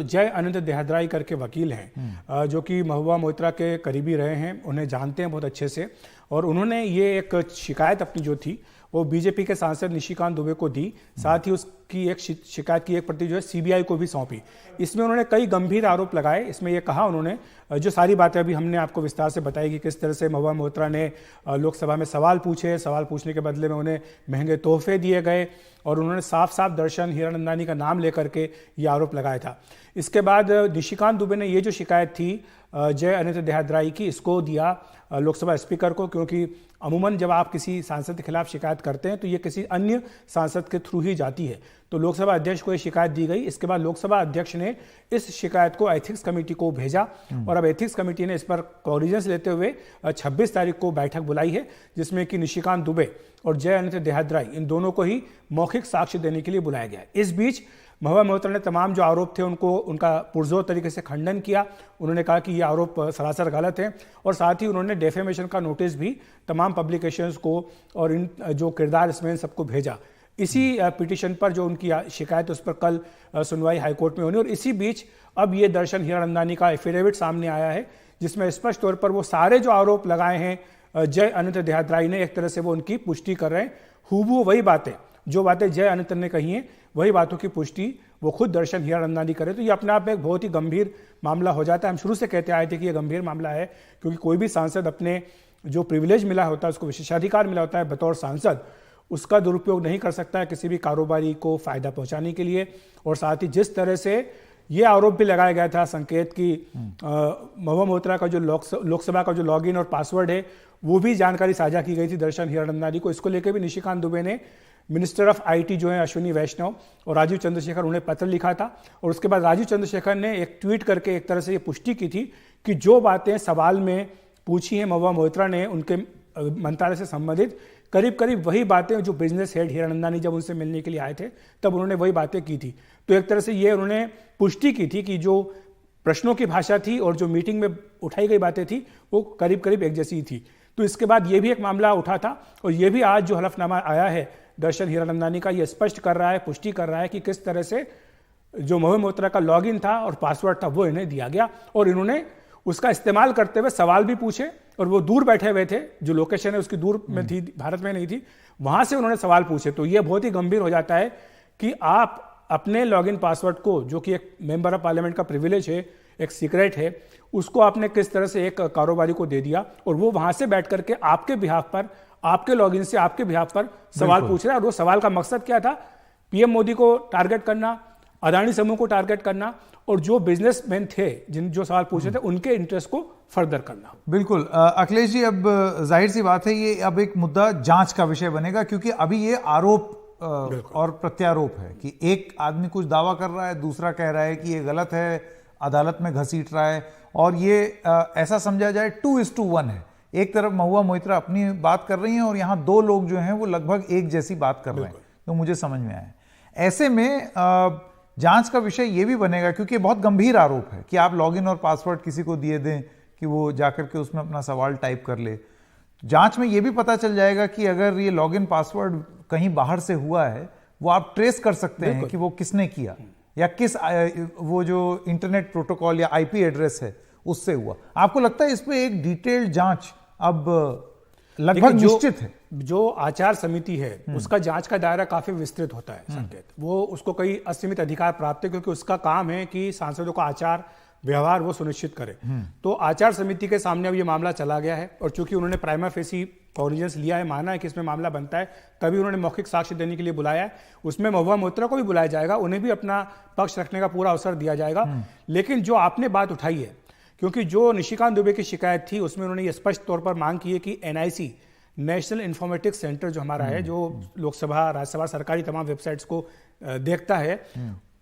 जय अनंत देहद्राई करके वकील हैं जो कि महुआ मोइत्रा के करीबी रहे हैं, उन्हें जानते हैं बहुत अच्छे से। और उन्होंने ये एक शिकायत अपनी जो थी वो बीजेपी के सांसद निशिकांत दुबे को दी, साथ ही उसकी एक शिकायत की एक प्रति जो है सीबीआई को भी सौंपी। इसमें उन्होंने कई गंभीर आरोप लगाए। इसमें ये कहा उन्होंने, जो सारी बातें अभी हमने आपको विस्तार से बताई कि किस तरह से महुआ मोइत्रा ने लोकसभा में सवाल पूछे, सवाल पूछने के बदले में उन्हें महंगे तोहफे दिए गए और उन्होंने साफ साफ दर्शन हीरानंदानी का नाम लेकर के ये आरोप लगाया था। इसके बाद निशिकांत दुबे ने ये जो शिकायत थी जय अनंत देहद्राई की, इसको दिया लोकसभा स्पीकर को, क्योंकि अमूमन जब आप किसी सांसद के खिलाफ शिकायत करते हैं तो ये किसी अन्य सांसद के थ्रू ही जाती है। तो लोकसभा अध्यक्ष को ये शिकायत दी गई। इसके बाद लोकसभा अध्यक्ष ने इस शिकायत को एथिक्स कमेटी को भेजा और अब एथिक्स कमेटी ने इस पर कॉग्निजेंस लेते हुए 26 तारीख को बैठक बुलाई है, जिसमें कि निशिकांत दुबे और जय अनंत देहद्राई इन दोनों को ही मौखिक साक्ष्य देने के लिए बुलाया गया है। इस बीच महुआ मोइत्रा ने तमाम जो आरोप थे उनका पुरजोर तरीके से खंडन किया। उन्होंने कहा कि ये आरोप सरासर गलत है और साथ ही उन्होंने डेफेमेशन का नोटिस भी तमाम पब्लिकेशंस को और इन जो किरदार इसमें सबको भेजा। इसी पिटीशन पर जो उनकी शिकायत है उस पर कल सुनवाई हाईकोर्ट में होनी। और इसी बीच अब ये दर्शन हीरानंदानी का एफिडेविट सामने आया है, जिसमें स्पष्ट तौर पर वो सारे जो आरोप लगाए हैं जय अनंत देहद्राई ने, एक तरह से वो उनकी पुष्टि कर रहे हैं। हूबहू वही बातें, जो बातें जय अनंत ने कही हैं, वही बातों की पुष्टि वो खुद दर्शन हीरानंदानी करे। तो ये अपने आप में एक बहुत ही गंभीर मामला हो जाता है। हम शुरू से कहते आए थे कि ये गंभीर मामला है, क्योंकि कोई भी सांसद अपने जो प्रिविलेज मिला होता है, उसको विशेषाधिकार मिला होता है बतौर सांसद, उसका दुरुपयोग नहीं कर सकता है किसी भी कारोबारी को फायदा पहुंचाने के लिए। और साथ ही जिस तरह से ये आरोप भी लगाया गया था संकेत की महुआ मोइत्रा का जो लोकसभा का जो लॉगिन और पासवर्ड है वो भी जानकारी साझा की गई थी दर्शन हीरानंदानी को। इसको लेकर भी निशिकांत दुबे ने मिनिस्टर ऑफ आईटी जो है अश्विनी वैष्णव और राजीव चंद्रशेखर, उन्हें पत्र लिखा था। और उसके बाद राजीव चंद्रशेखर ने एक ट्वीट करके एक तरह से ये पुष्टि की थी कि जो बातें सवाल में पूछी हैं महुआ मोइत्रा ने उनके मंत्रालय से संबंधित, करीब करीब वही बातें जो बिजनेस हेड हीरानंदानी जब उनसे मिलने के लिए आए थे तब उन्होंने वही बातें की थी। तो एक तरह से ये उन्होंने पुष्टि की थी कि जो प्रश्नों की भाषा थी और जो मीटिंग में उठाई गई बातें थी वो करीब करीब एक जैसी थी। तो इसके बाद ये भी एक मामला उठा था और ये भी आज जो हलफनामा आया है दर्शन हीरानंदानी का, ये स्पष्ट कर रहा है, पुष्टि कर रहा है कि किस तरह से जो महुआ मोइत्रा का लॉगिन था और पासवर्ड था वो इन्हें दिया गया और इन्होंने उसका इस्तेमाल करते हुए सवाल भी पूछे। और वो दूर बैठे हुए थे, जो लोकेशन है उसकी दूर में थी, भारत में नहीं थी, वहां से उन्होंने सवाल पूछे। तो ये बहुत ही गंभीर हो जाता है कि आप अपने लॉगिन पासवर्ड को, जो कि एक मेंबर ऑफ पार्लियामेंट का प्रिविलेज है, एक सीक्रेट है, उसको आपने किस तरह से एक कारोबारी को दे दिया और वो वहां से बैठ करके आपके बिहाफ पर, आपके लॉगिन से आपके बिहाफ पर सवाल पूछ रहा है। और वो सवाल का मकसद क्या था? पीएम मोदी को टारगेट करना, अदानी समूह को टारगेट करना और जो बिजनेसमैन थे जिन जो सवाल पूछे थे उनके इंटरेस्ट को फर्दर करना। बिल्कुल अखिलेश जी, अब जाहिर सी बात है ये अब एक मुद्दा जांच का विषय बनेगा, क्योंकि अभी ये आरोप और प्रत्यारोप है कि एक आदमी कुछ दावा कर रहा है, दूसरा कह रहा है कि ये गलत है, अदालत में घसीट रहा है। और ये ऐसा समझा जाए 2:1 है। एक तरफ महुआ मोइत्रा अपनी बात कर रही हैं और यहाँ दो लोग जो हैं वो लगभग एक जैसी बात कर रहे हैं, तो मुझे समझ में आया। ऐसे में जांच का विषय ये भी बनेगा, क्योंकि बहुत गंभीर आरोप है कि आप लॉगिन और पासवर्ड किसी को दिए दें कि वो जाकर के उसमें अपना सवाल टाइप कर ले। जांच में ये भी पता चल जाएगा कि अगर ये लॉगिन पासवर्ड कहीं बाहर से हुआ है, वो आप ट्रेस कर सकते हैं कि वो किसने किया या किस वो जो इंटरनेट प्रोटोकॉल या आईपी एड्रेस है उससे हुआ। आपको लगता है इस पे एक डिटेल्ड जांच अब लगभग निश्चित है? जो आचार समिति है उसका जांच का दायरा काफी विस्तृत होता है संकेत, वो उसको कई असीमित अधिकार प्राप्त है, क्योंकि उसका काम है कि सांसदों का आचार व्यवहार वो सुनिश्चित करे। तो आचार समिति के सामने अब ये मामला चला गया है और चूंकि उन्होंने प्राइमा फेसी कॉग्निजेंस लिया है, माना है कि इसमें मामला बनता है, तभी उन्होंने मौखिक साक्ष्य देने के लिए बुलाया है। उसमें महुआ मोइत्रा को भी बुलाया जाएगा, उन्हें भी अपना पक्ष रखने का पूरा अवसर दिया जाएगा। लेकिन जो आपने बात उठाई है, क्योंकि जो निशिकांत दुबे की शिकायत थी उसमें उन्होंने ये स्पष्ट तौर पर मांग की है कि एनआईसी, नेशनल इन्फॉर्मेटिक्स सेंटर जो हमारा है, जो लोकसभा राज्यसभा सरकारी तमाम वेबसाइट्स को देखता है,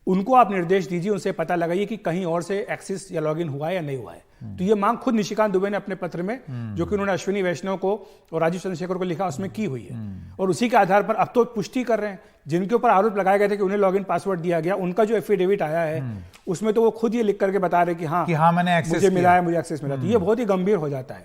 उनको आप निर्देश दीजिए, उनसे पता लगाइए कि कहीं और से एक्सेस या लॉगिन हुआ है या नहीं हुआ है। तो ये मांग खुद निशिकांत दुबे ने अपने पत्र में, जो कि उन्होंने अश्विनी वैष्णव को और राजीव चंद्रशेखर को लिखा, उसमें की हुई है। और उसी के आधार पर अब तो पुष्टि कर रहे हैं। जिनके ऊपर आरोप लगाए गए थे कि उन्हें लॉगिन पासवर्ड दिया गया, उनका जो एफिडेविट आया है उसमें तो वो खुद ये लिख करके बता रहे कि हाँ मैंने एक्सेस मुझे मिला है, मुझे एक्सेस मिला। तो ये बहुत ही गंभीर हो जाता है।